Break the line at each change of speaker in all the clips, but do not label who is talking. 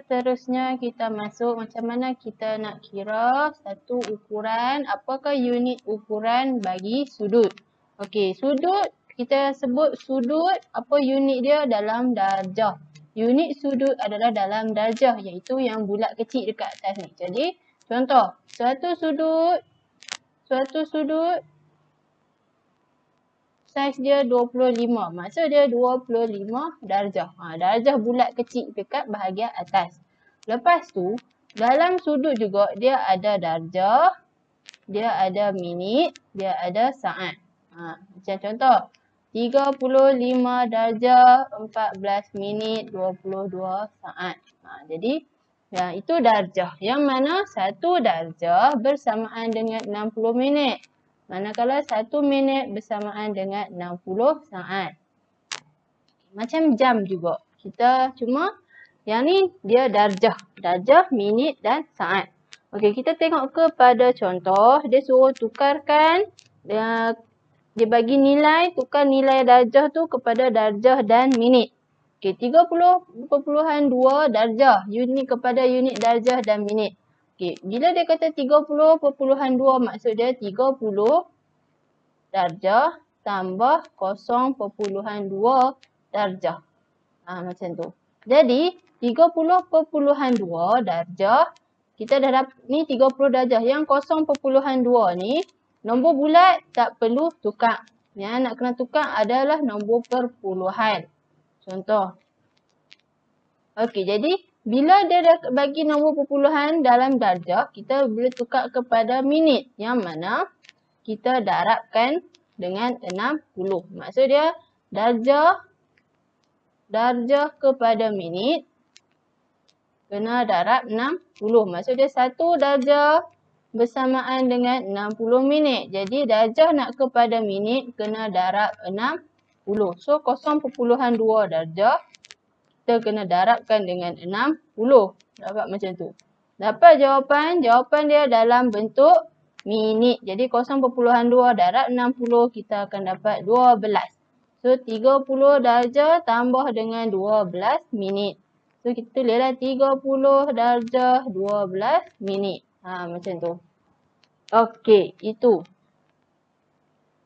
seterusnya kita masuk macam mana kita nak kira satu ukuran. Apakah unit ukuran bagi sudut? Okey, sudut kita sebut sudut, apa unit dia dalam darjah. Unit sudut adalah dalam darjah, iaitu yang bulat kecil dekat atas ni. Jadi contoh, suatu sudut saiz dia 25. Maksud dia 25 darjah. Darjah bulat kecil dekat bahagian atas. Lepas tu, dalam sudut juga dia ada darjah, dia ada minit, dia ada saat. Macam contoh, 35 darjah, 14 minit, 22 saat. Jadi, itu darjah. Yang mana satu darjah bersamaan dengan 60 minit. Manakala 1 minit bersamaan dengan 60 saat. Macam jam juga. Kita cuma yang ni dia darjah. Darjah, minit dan saat. Okey, kita tengok kepada contoh. Dia suruh tukarkan. Dia bagi nilai, tukar nilai darjah tu kepada darjah dan minit. Okey, 30.2 darjah. Unit kepada unit darjah dan minit. Okey, bila dia kata 30.2 maksud dia 30 darjah tambah 0.2 darjah. Macam tu. Jadi 30.2 darjah, kita dah dapat ni 30 darjah. Yang 0.2 ni nombor bulat tak perlu tukar. Yang nak kena tukar adalah nombor perpuluhan. Contoh. Okey, jadi bila dia dah bagi nombor perpuluhan dalam darjah, kita boleh tukar kepada minit. Yang mana kita darabkan dengan 60. Maksud dia darjah kepada minit kena darab 60. Maksud dia 1 darjah bersamaan dengan 60 minit. Jadi darjah nak kepada minit kena darab 60. So 0.2 darjah kita kena darabkan dengan 60. Dapat macam tu. Dapat jawapan. Jawapan dia dalam bentuk minit. Jadi 0.2 darab 60 kita akan dapat 12. So 30 darjah tambah dengan 12 minit. So kita tulislah 30 darjah 12 minit. Macam tu. Okey, itu.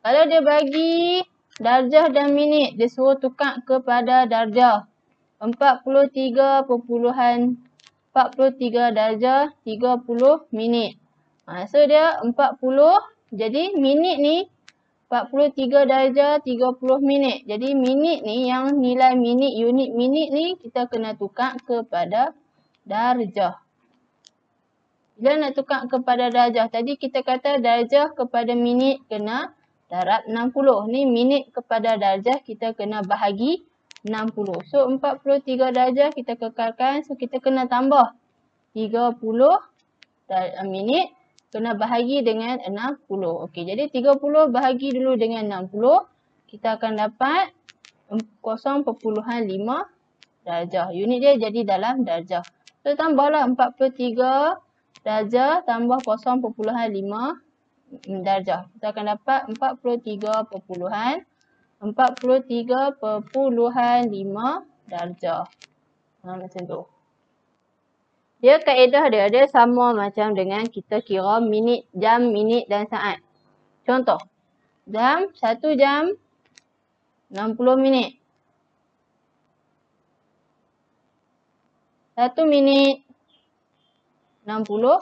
Kalau dia bagi darjah dan minit, dia suruh tukar kepada darjah. 43 darjah 30 minit. So dia 40. Jadi minit ni 43 darjah 30 minit. Jadi minit ni yang nilai minit, unit minit ni kita kena tukar kepada darjah. Bila nak tukar kepada darjah, tadi kita kata darjah kepada minit kena darab 60. Ni minit kepada darjah kita kena bahagi 60. So 43 darjah kita kekalkan. So kita kena tambah 30 minit kena bahagi dengan 60. Okey, jadi 30 bahagi dulu dengan 60. Kita akan dapat 0.5 darjah. Unit dia jadi dalam darjah. So tambahlah 43 darjah tambah 0.5 darjah. Kita akan dapat 43.5 darjah. Macam tu. Dia kaedah dia sama macam dengan kita kira minit, jam, minit dan saat. Contoh. Jam, 1 jam 60 minit. 1 minit 60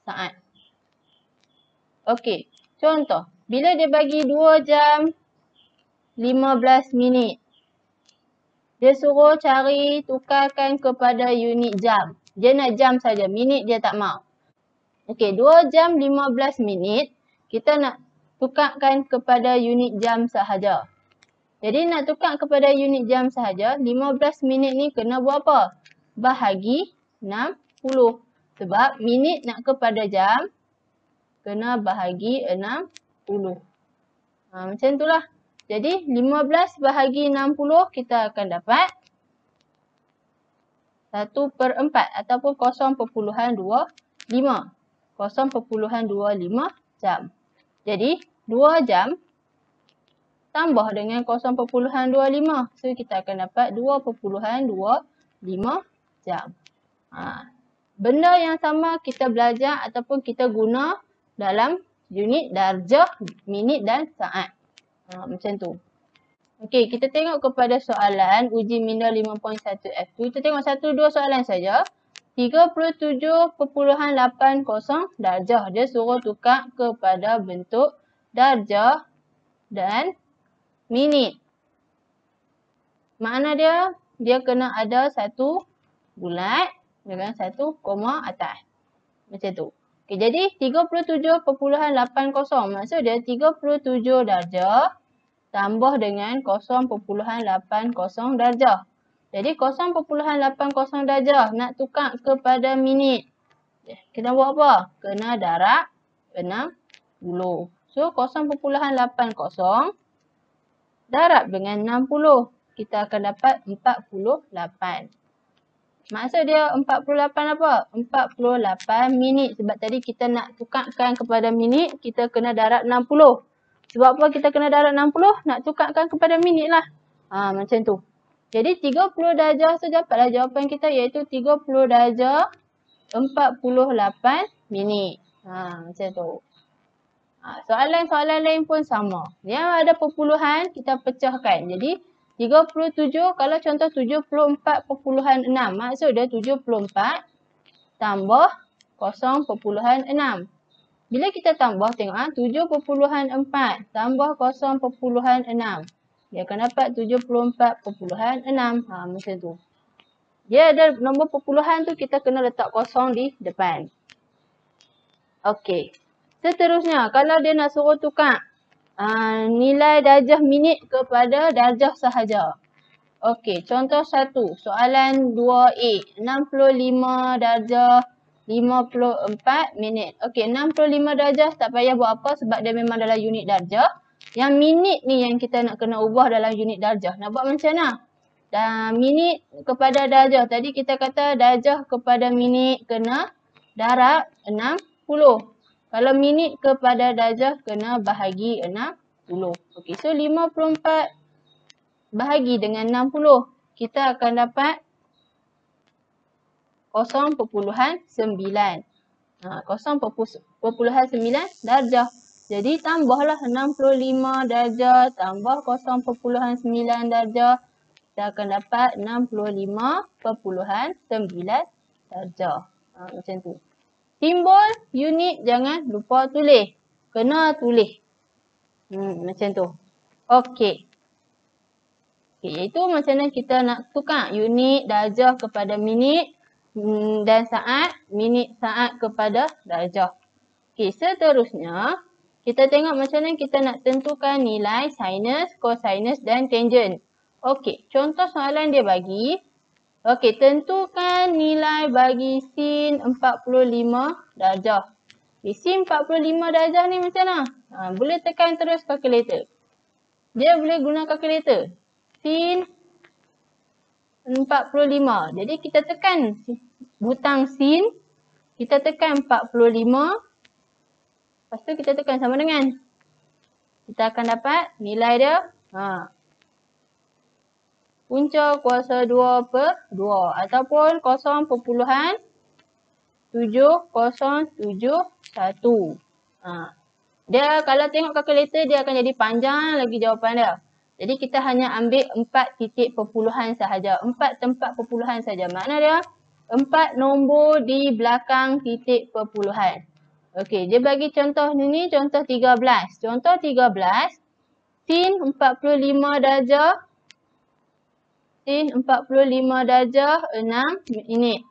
saat. Okey. Contoh. Bila dia bagi 2 jam 15 minit. Dia suruh cari tukarkan kepada unit jam. Dia nak jam saja, minit dia tak mau. Okey, 2 jam 15 minit kita nak tukarkan kepada unit jam sahaja. Jadi nak tukar kepada unit jam sahaja, 15 minit ni kena buat apa? Bahagi 60. Sebab minit nak kepada jam kena bahagi 60. Macam itulah. Jadi 15 bahagi 60 kita akan dapat 1/4 ataupun 0.25. 0.25 jam. Jadi 2 jam tambah dengan 0.25. So kita akan dapat 2.25 jam. Benda yang sama kita belajar ataupun kita guna dalam unit darjah, minit dan saat. Macam tu. Okey, kita tengok kepada soalan uji minda 5.1 F2. Kita tengok 1-2 soalan saja. 37.80 darjah. Dia suruh tukar kepada bentuk darjah dan minit. Makna dia, dia kena ada satu bulat dengan satu koma atas. Macam tu. Okey, jadi 37.80 maksud dia 37 darjah tambah dengan 0.80 darjah. Jadi 0.80 darjah nak tukar kepada minit. Kita buat apa? Kena darab 60. So 0.80 darab dengan 60. Kita akan dapat 48. Maksud dia 48 apa? 48 minit. Sebab tadi kita nak tukarkan kepada minit, kita kena darab 60. Sebab apa kita kena darab 60? Nak tukarkan kepada minit lah. Macam tu. Jadi 30 darjah so dapatlah jawapan kita iaitu 30 darjah 48 minit. Macam tu. Soalan-soalan lain pun sama. Yang ada perpuluhan kita pecahkan. Jadi 37 kalau contoh 74.6 maksud dia 74 tambah 0.6. Bila kita tambah, tengok 7.4 tambah 0.6. Dia akan dapat 74.6. Macam tu. Dia ada nombor perpuluhan tu kita kena letak kosong di depan. Okey. Seterusnya, kalau dia nak suruh tukar nilai darjah minit kepada darjah sahaja. Okey, contoh 1. Soalan 2A. 65 darjah 54 minit. Okey, 65 darjah tak payah buat apa sebab dia memang dalam unit darjah. Yang minit ni yang kita nak kena ubah dalam unit darjah. Nak buat macam mana? Dan minit kepada darjah. Tadi kita kata darjah kepada minit kena darab 60. Kalau minit kepada darjah kena bahagi 60. Okey, so 54 bahagi dengan 60. Kita akan dapat 0.9. 0.9 darjah. Jadi tambahlah 65 darjah tambah 0.9 darjah. Kita akan dapat 65.9 darjah. Macam tu. Simbol unit jangan lupa tulis. Kena tulis. Macam tu. Okey. Iaitu macam mana kita nak tukar unit darjah kepada minit dan saat, minit saat kepada darjah. Okey, seterusnya kita tengok macam mana kita nak tentukan nilai sinus, cosinus dan tangent. Okey, contoh soalan dia bagi. Okey, tentukan nilai bagi sin 45 darjah. Okay, sin 45 darjah ni macam mana? Boleh tekan terus kalkulator. Dia boleh guna kalkulator. Sin 45. Jadi kita tekan butang sin. Kita tekan 45. Lepas tu kita tekan sama dengan. Kita akan dapat nilai dia. Punca kuasa 2 per 2. Ataupun 0.7071. Dia kalau tengok kalkulator dia akan jadi panjang lagi jawapan dia. Jadi kita hanya ambil 4 titik perpuluhan sahaja. 4 tempat perpuluhan sahaja. Makna dia 4 nombor di belakang titik perpuluhan. Okey, dia bagi contoh ni contoh 13. Contoh 13. Sin 45 darjah. Sin 45 darjah 6 minit.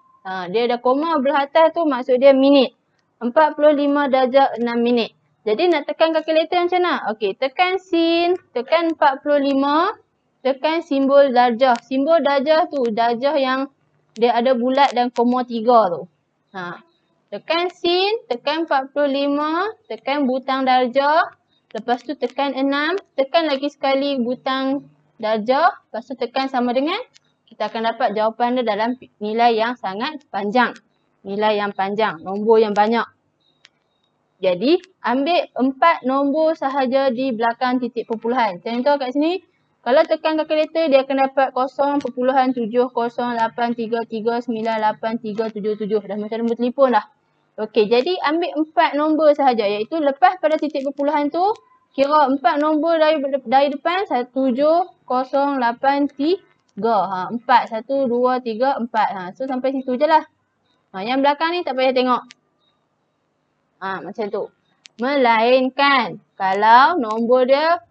Dia ada koma belah atas tu maksud dia minit. 45 darjah 6 minit. Jadi nak tekan kalkulator macam mana? Okey, tekan sin, tekan 45, tekan simbol darjah. Simbol darjah tu, darjah yang dia ada bulat dan koma 3 tu. Tekan sin, tekan 45, tekan butang darjah. Lepas tu tekan 6, tekan lagi sekali butang darjah. Lepas tu tekan sama dengan. Kita akan dapat jawapan dia dalam nilai yang sangat panjang. Nilai yang panjang, nombor yang banyak. Jadi, ambil 4 nombor sahaja di belakang titik perpuluhan. Contoh kat sini, Kalau tekan kalkulator, dia akan dapat 0.70833983777. Dah macam nombor telefon dah. Okey, jadi ambil 4 nombor sahaja, iaitu lepas pada titik perpuluhan tu, kira 4 nombor dari depan, 17083. 4, 1, 2, 3, 4. So sampai situ je lah. Yang belakang ni tak payah tengok. Macam tu. Melainkan kalau nombor dia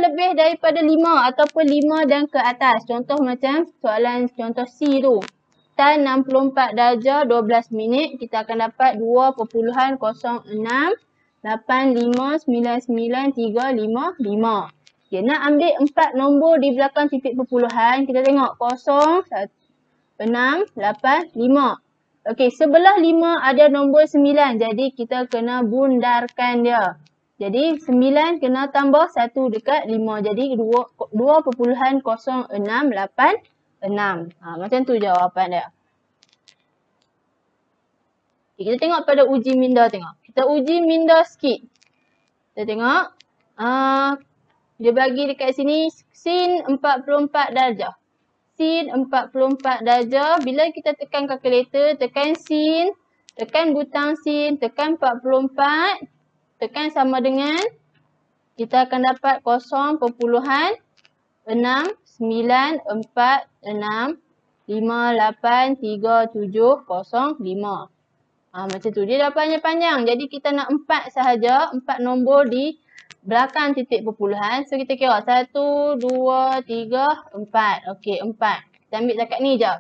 lebih daripada 5 ataupun 5 dan ke atas. Contoh macam soalan contoh C tu. Tan 64 darjah 12 minit. Kita akan dapat 2.0685993555. Okay, nak ambil 4 nombor di belakang titik perpuluhan. Kita tengok 0, 1, 6, 8, 5. Okey, sebelah 5 ada nombor 9. Jadi kita kena bundarkan dia. Jadi 9 kena tambah 1 dekat 5. Jadi 2.0686. Macam tu jawapan dia. Okay, kita tengok pada uji minda tengok. Kita uji minda sikit. Kita tengok. Dia bagi dekat sini sin 44 darjah. Sin 44 darjah. Bila kita tekan kalkulator, tekan sin, tekan butang sin, tekan 44, tekan sama dengan, kita akan dapat 0.946583705. Macam tu. Dia dah panjang-panjang. Jadi kita nak 4 sahaja. 4 nombor di belakang titik perpuluhan. So kita kira 1, 2, 3, 4. Okey, 4. Kita ambil dekat ni je.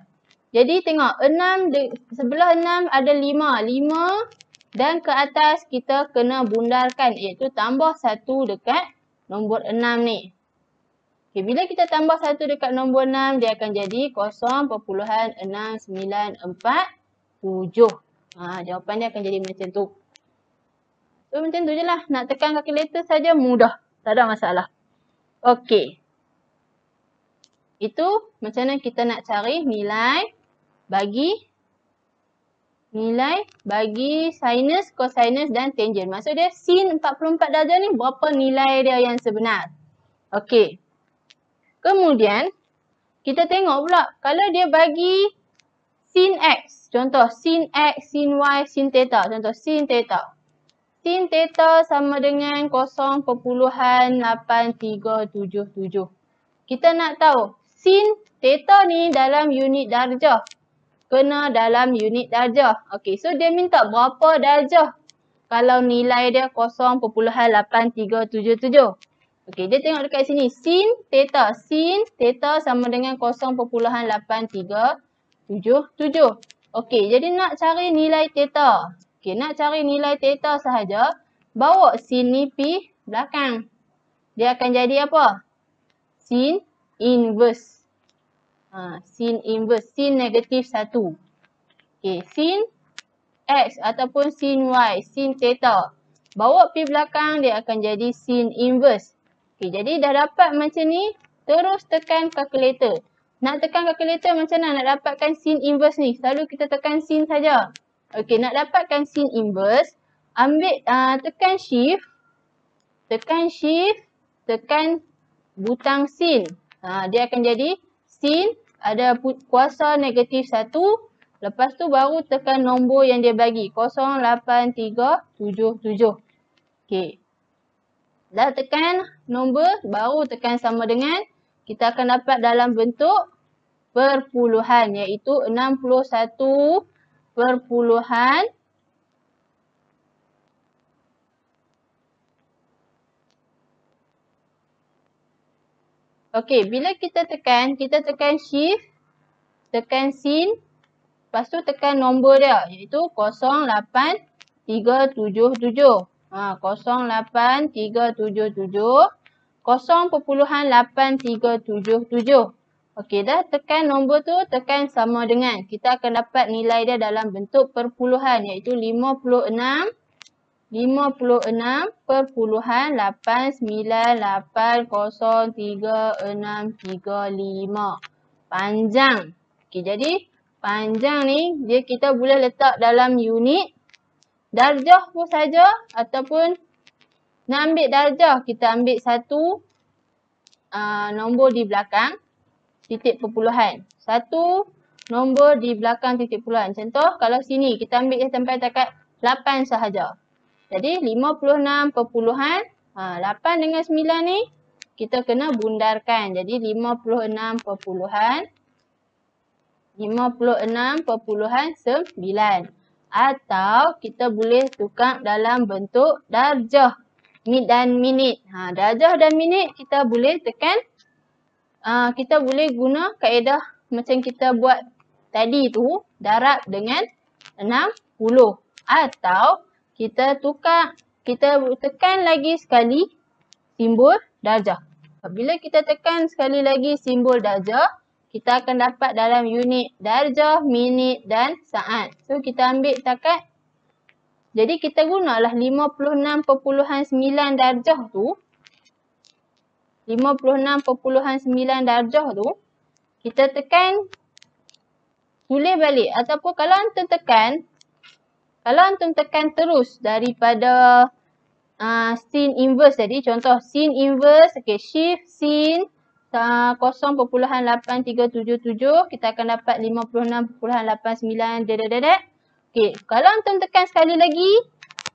Jadi tengok 6, sebelah 6 ada 5. 5 dan ke atas kita kena bundarkan. Iaitu tambah 1 dekat nombor 6 ni. Okey, bila kita tambah 1 dekat nombor 6, dia akan jadi 0.6947. Jawapan dia akan jadi macam tu. So macam tu je lah. Nak tekan kalkulator saja mudah. Tak ada masalah. Okey. Itu macam mana kita nak cari nilai bagi sinus, cosinus dan tangent. Maksud dia sin 44 darjah ni berapa nilai dia yang sebenar. Okey. Kemudian kita tengok pula kalau dia bagi sin X. Contoh sin X, sin Y, sin theta. Contoh sin theta. Sin theta sama dengan 0.8377. Kita nak tahu sin theta ni dalam unit darjah. Kena dalam unit darjah. Okey, so dia minta berapa darjah kalau nilai dia 0.8377. Okey, dia tengok dekat sini. Sin theta. Sin theta sama dengan 0.8377. Okey, jadi nak cari nilai theta. Okey, nak cari nilai theta sahaja, bawa sin ni pi belakang. Dia akan jadi apa? Sin inverse. Sin inverse. Sin negatif 1. Okey, sin X ataupun sin Y, sin theta. Bawa pi belakang, dia akan jadi sin inverse. Okey, jadi dah dapat macam ni, terus tekan kalkulator. Nak tekan kalkulator macam mana nak dapatkan sin inverse ni? Selalu kita tekan sin saja. Okey, nak dapatkan sin inverse, ambil tekan shift, tekan butang sin. Dia akan jadi sin, ada kuasa negatif 1. Lepas tu baru tekan nombor yang dia bagi, 0.8377. Okey. Dah tekan nombor, baru tekan sama dengan, kita akan dapat dalam bentuk perpuluhan, iaitu 61 perpuluhan okey, bila kita tekan shift, tekan sin, lepas tu tekan nombor dia, iaitu 08377. 08377, 0.8377. Okey, dah tekan nombor tu, tekan sama dengan. Kita akan dapat nilai dia dalam bentuk perpuluhan, iaitu 56.803.635. Panjang. Okey, jadi panjang ni kita boleh letak dalam unit darjah pun saja ataupun nak ambil darjah, kita ambil 1 nombor di belakang titik perpuluhan. 1 nombor di belakang titik perpuluhan. Contoh kalau sini kita ambil sampai takat 8 sahaja. Jadi 56 perpuluhan 8 dengan 9 ni kita kena bundarkan. Jadi 56 perpuluhan 9. Atau kita boleh tukar dalam bentuk darjah dan minit. Darjah dan minit kita boleh tekan, kita boleh guna kaedah macam kita buat tadi tu, darab dengan 60. Atau kita tukar, kita tekan lagi sekali simbol darjah. Apabila kita tekan sekali lagi simbol darjah, kita akan dapat dalam unit darjah, minit dan saat. So kita ambil takat. Jadi kita gunalah 56.9 darjah tu. 56.9 darjah tu. Kita tekan, tulis balik. Ataupun kalau antum tekan terus daripada sin inverse tadi. Contoh sin inverse, shift sin 0.8377, kita akan dapat 56.89. Okey, kalau antum tekan sekali lagi,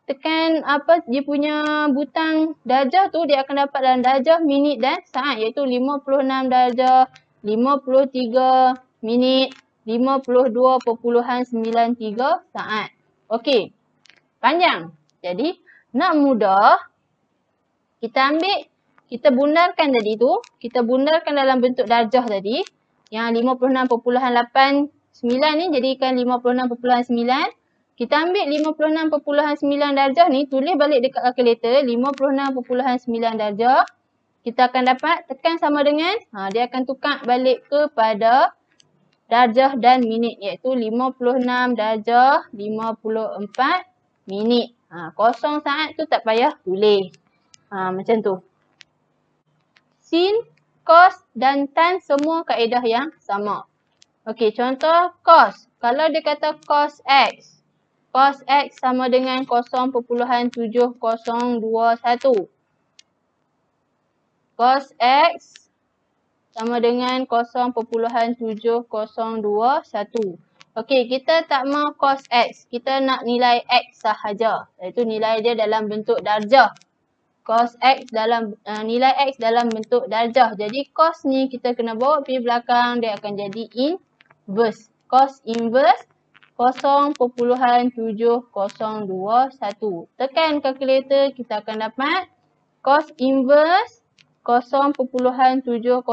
tekan dia punya butang darjah tu, dia akan dapat dalam darjah, minit dan saat, iaitu 56 darjah, 53 minit, 52.93 saat. Okey, panjang. Jadi nak mudah, kita bundarkan tadi tu, kita bundarkan dalam bentuk darjah tadi, yang 56.89 ni jadikan 56.9. Kita ambil 56.9 darjah ni, tulis balik dekat kalkulator, 56.9 darjah. Kita akan dapat, tekan sama dengan, dia akan tukar balik kepada darjah dan minit, iaitu 56 darjah, 54 minit. Kosong saat tu tak payah tulis. Macam tu. Sin, cos dan tan semua kaedah yang sama. Okey, contoh cos. Kalau dia kata cos X. Cos X sama dengan 0.7021. Cos X sama dengan 0.7021. Okey, kita tak mau cos X. Kita nak nilai X sahaja. Iaitu nilai dia dalam bentuk darjah. Cos X dalam nilai X dalam bentuk darjah. Jadi cos ni kita kena bawa pergi belakang, dia akan jadi inverse. Cos inverse 0.7021. Tekan kalkulator, kita akan dapat cos inverse 0.7021.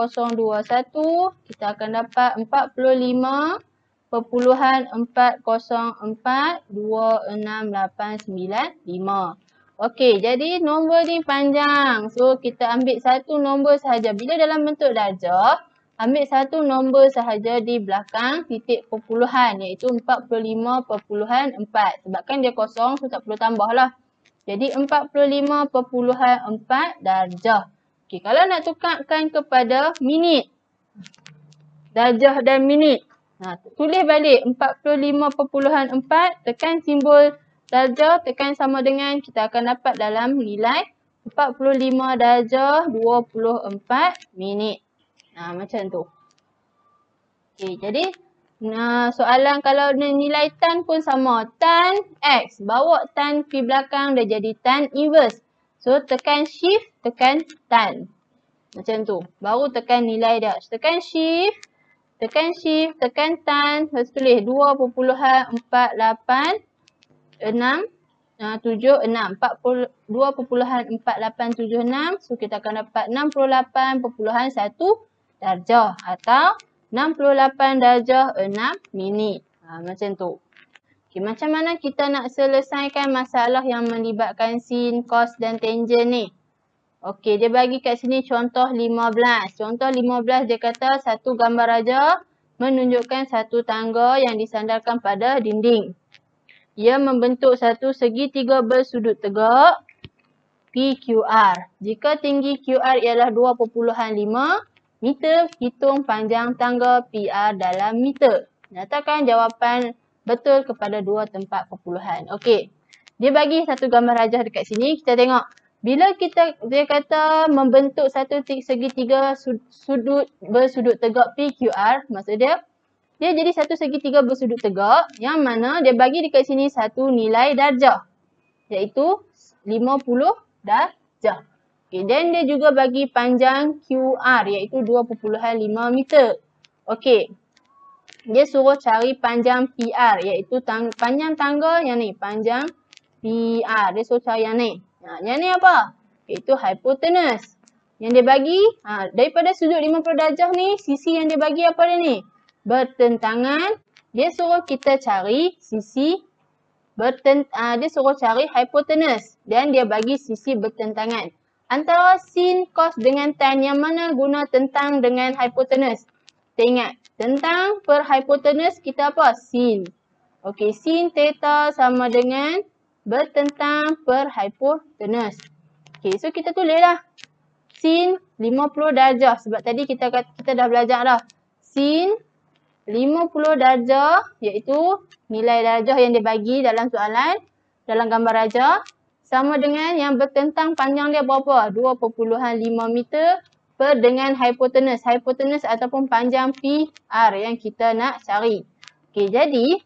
Kita akan dapat 45.4042689. Okey, jadi nombor ni panjang. So, kita ambil satu nombor sahaja. Bila dalam bentuk darjah, ambil satu nombor sahaja di belakang titik perpuluhan, iaitu 45.4. Sebabkan dia kosong, so tak perlu tambah lah. Jadi, 45.4 darjah. Okey, kalau nak tukarkan kepada minit, darjah dan minit. Tulis balik 45.4, tekan simbol darjah, tekan sama dengan, kita akan dapat dalam nilai 45 darjah 24 minit. Macam tu. Okey, jadi soalan kalau nilai tan pun sama. Tan X, bawa tan ke belakang, dah jadi tan inverse. So, tekan shift, tekan tan. Macam tu. Baru tekan nilai dia. Tekan shift, tekan tan. Lepas tulis 2.486. 2.4876. So, kita akan dapat 68.1 darjah atau 68 darjah 6 minit. Macam tu. Okay, macam mana kita nak selesaikan masalah yang melibatkan sin, cos dan tangent ni? Okey, dia bagi kat sini contoh 15. Contoh 15 dia kata satu gambar raja menunjukkan satu tangga yang disandarkan pada dinding. Ia membentuk satu segitiga bersudut tegak PQR. Jika tinggi QR ialah 2.5 meter, hitung panjang tangga PR dalam meter. Nyatakan jawapan betul kepada dua tempat perpuluhan. Okey. Dia bagi satu gambar rajah dekat sini. Kita tengok. Bila dia kata membentuk satu segitiga sudut bersudut tegak PQR, maksud dia jadi satu segitiga bersudut tegak yang mana dia bagi dekat sini satu nilai darjah, iaitu 50 darjah. Okay, dan dia juga bagi panjang QR iaitu 2.5 meter. Okey. Dia suruh cari panjang PR iaitu panjang tangga yang ni, panjang PR. Dia suruh cari yang ni. Yang ni apa? Iaitu hypotenuse. Yang dia bagi, daripada sudut 50 darjah ni, sisi yang dia bagi apa dia ni? Bertentangan. Dia suruh kita cari sisi dia suruh cari hypotenuse dan dia bagi sisi bertentangan. Antara sin, cos dengan tan yang mana guna tentang dengan hypotenuse? Kita ingat, tentang per hypotenuse kita apa? Sin. Okey, sin theta sama dengan bertentang per hypotenuse. Okey, so kita tulislah. Sin 50 darjah sebab tadi kita dah belajar dah. Sin 50 darjah iaitu nilai darjah yang dia bagi dalam soalan, dalam gambar rajah. Sama dengan yang bertentang panjang dia berapa? 2.5 meter per dengan hypotenuse. Hypotenuse ataupun panjang PR yang kita nak cari. Okey, jadi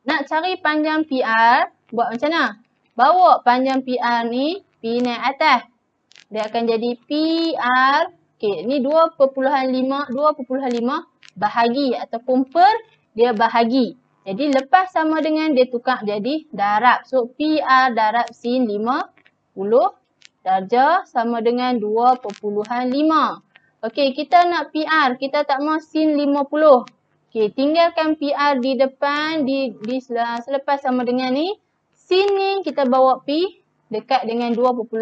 nak cari panjang PR, buat macam mana? Bawa panjang PR ni P naik atas. Dia akan jadi PR. Okey, ni 2.5 bahagi ataupun per dia bahagi. Jadi lepas sama dengan dia tukar jadi darab. So PR darab sin 50 darjah sama dengan 2.5. Okey, kita nak PR, kita tak mau sin 50. Okey, tinggalkan PR di depan selepas sama dengan ni. Sin ni kita bawa P dekat dengan 2.5.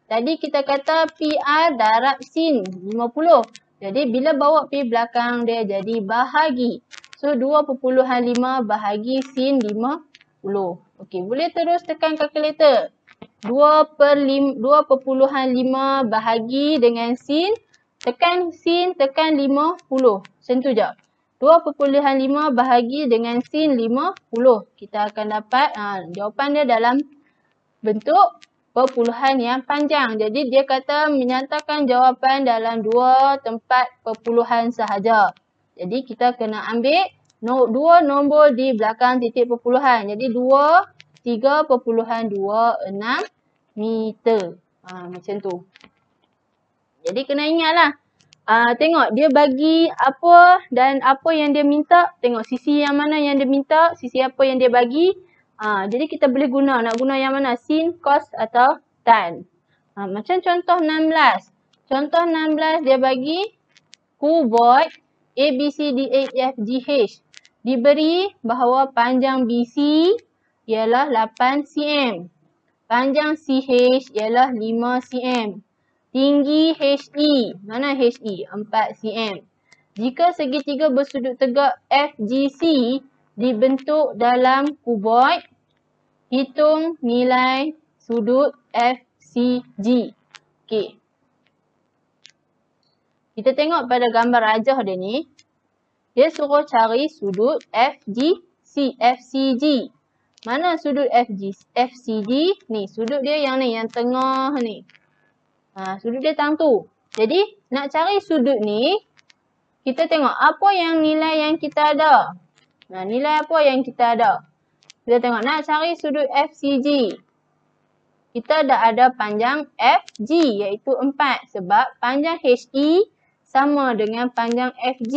Tadi kita kata PR darab sin 50. Jadi bila bawa P belakang dia jadi bahagi. So 2.5 bahagi sin 50. Okey, boleh terus tekan kalkulator. 2/5 bahagi dengan sin. Tekan sin, tekan 50. Macam tu je. 2.5 bahagi dengan sin 50. Kita akan dapat jawapan dia dalam bentuk perpuluhan yang panjang. Jadi dia kata menyatakan jawapan dalam dua tempat perpuluhan sahaja. Jadi kita kena ambil dua nombor di belakang titik perpuluhan. Jadi 3.26 meter. Macam tu. Jadi kena ingatlah. Tengok dia bagi apa dan apa yang dia minta. Tengok sisi yang mana yang dia minta, sisi apa yang dia bagi. Jadi kita boleh nak guna yang mana? Sin, cos atau tan. Macam contoh 16. Contoh 16 dia bagi cuboid A, B, C, D, E, F, G, H. Diberi bahawa panjang BC ialah 8 cm. Panjang CH ialah 5 cm. Tinggi HE. Mana HE? 4 cm. Jika segitiga bersudut tegak FGC dibentuk dalam cuboid, hitung nilai sudut FCG. Okey. Kita tengok pada gambar rajah dia ni. Dia suruh cari sudut FCG. Mana sudut FCG? Ni, sudut dia yang ni, yang tengah ni. Sudut dia tang tu. Jadi, nak cari sudut ni, kita tengok apa yang nilai yang kita ada. Nilai apa yang kita ada. Kita tengok, nak cari sudut FCG. Kita dah ada panjang FG, iaitu 4. Sebab panjang HE sama dengan panjang FG,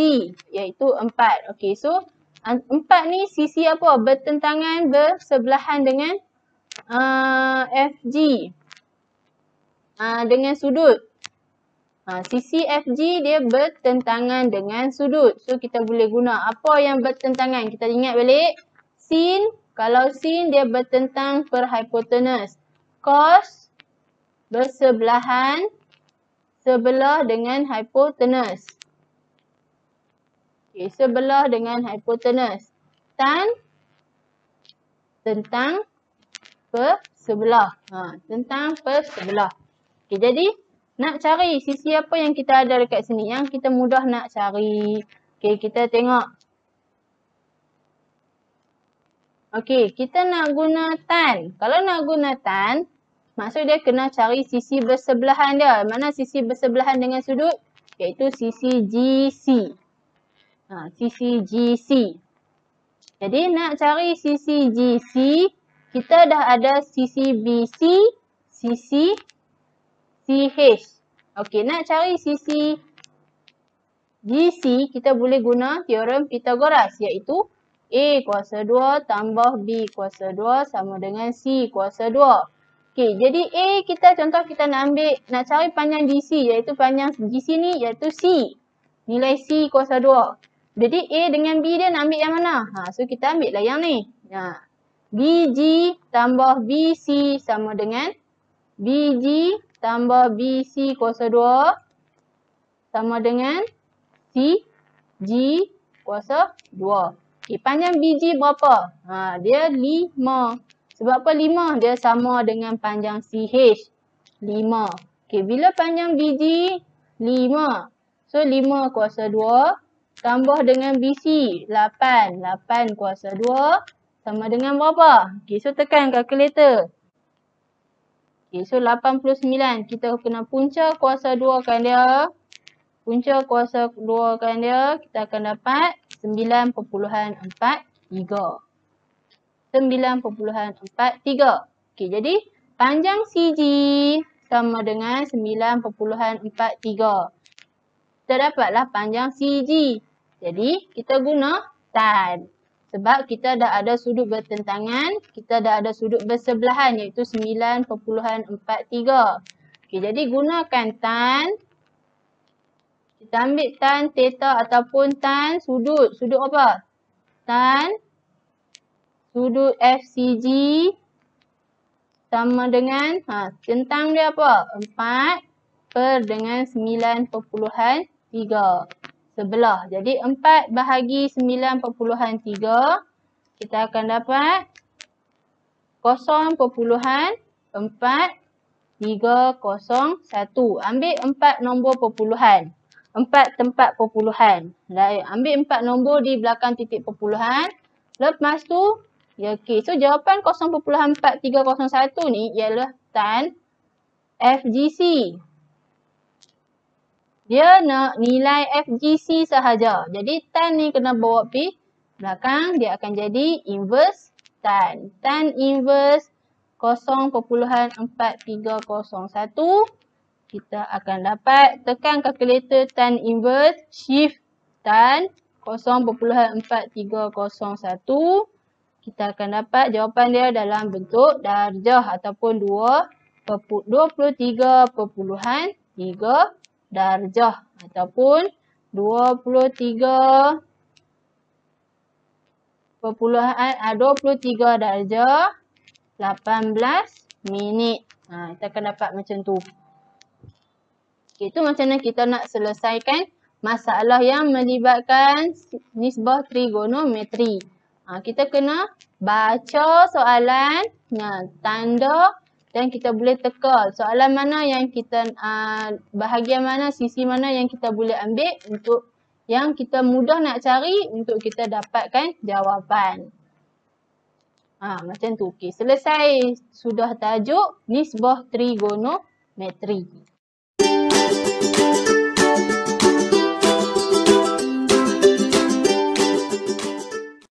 iaitu 4. Okey, so 4 ni sisi apa? Bertentangan, bersebelahan dengan FG. Dengan sudut. Sisi FG dia bertentangan dengan sudut. So kita boleh guna apa yang bertentangan. Kita ingat balik. Sin, kalau sin dia bertentang per hypotenuse. Cos bersebelahan sebelah dengan hypotenuse. Okay, sebelah dengan hypotenuse. Tan tentang per sebelah. Tentang per sebelah. Okay, jadi nak cari sisi apa yang kita ada dekat sini. Yang kita mudah nak cari. Okay, kita tengok. Okay, kita nak guna tan. Kalau nak guna tan, Maksud dia kena cari sisi bersebelahan dia. Mana sisi bersebelahan dengan sudut? Iaitu sisi GC. Sisi GC. Jadi nak cari sisi GC, kita dah ada sisi BC, sisi CH. Okey, nak cari sisi GC, kita boleh guna teorem Pythagoras iaitu A kuasa 2 tambah B kuasa 2 sama dengan C kuasa 2. Okey, jadi A contoh kita nak cari panjang GC iaitu panjang GC ni iaitu C. Nilai C kuasa 2. Jadi A dengan B dia nak ambil yang mana? So kita ambil lah yang ni. BG tambah BC sama dengan BG tambah BC kuasa 2 sama dengan CG kuasa 2. Okey, panjang BG berapa? Dia 5. Sebab apa 5? Dia sama dengan panjang CH. 5. Okey, bila panjang BG 5. So 5 kuasa 2 tambah dengan BC 8. 8 kuasa 2 sama dengan berapa? Okey, so tekan kalkulator. Okey, so 89. Kita kena punca kuasa 2 kan dia. Punca kuasa 2 kan dia. Kita akan dapat 9.43. 9.43. Okey, jadi panjang CG sama dengan 9.43. Kita dapatlah panjang CG. Jadi, kita guna tan. Sebab kita dah ada sudut bertentangan, kita dah ada sudut bersebelahan iaitu 9.43. Okey, jadi gunakan tan. Kita ambil tan theta ataupun tan sudut. Sudut apa? Tan sudut FCG sama dengan, tentang dia apa? 4 per dengan 9.3. Sebelah. Jadi 4 bahagi 9.3, kita akan dapat 0.4301. Ambil 4 nombor perpuluhan. 4 tempat perpuluhan. Ambil 4 nombor di belakang titik perpuluhan. Lepas tu, okey. So jawapan 0.4301 ni ialah tan FGC. Dia nak nilai FGC sahaja. Jadi tan ni kena bawa pergi belakang. Dia akan jadi inverse tan. Tan inverse 0.4301. Kita akan dapat tekan kalkulator tan inverse. Shift tan 0.4301. Kita akan dapat jawapan dia dalam bentuk darjah ataupun 23.3 darjah ataupun 23 darjah 18 minit. Kita akan dapat macam tu. Okay, itu macam mana kita nak selesaikan masalah yang melibatkan nisbah trigonometri. Kita kena baca soalan, tanda dan kita boleh teka soalan mana yang kita, bahagian mana, sisi mana yang kita boleh ambil untuk yang kita mudah nak cari untuk kita dapatkan jawapan. Macam tu. Okay, selesai sudah tajuk nisbah trigonometri.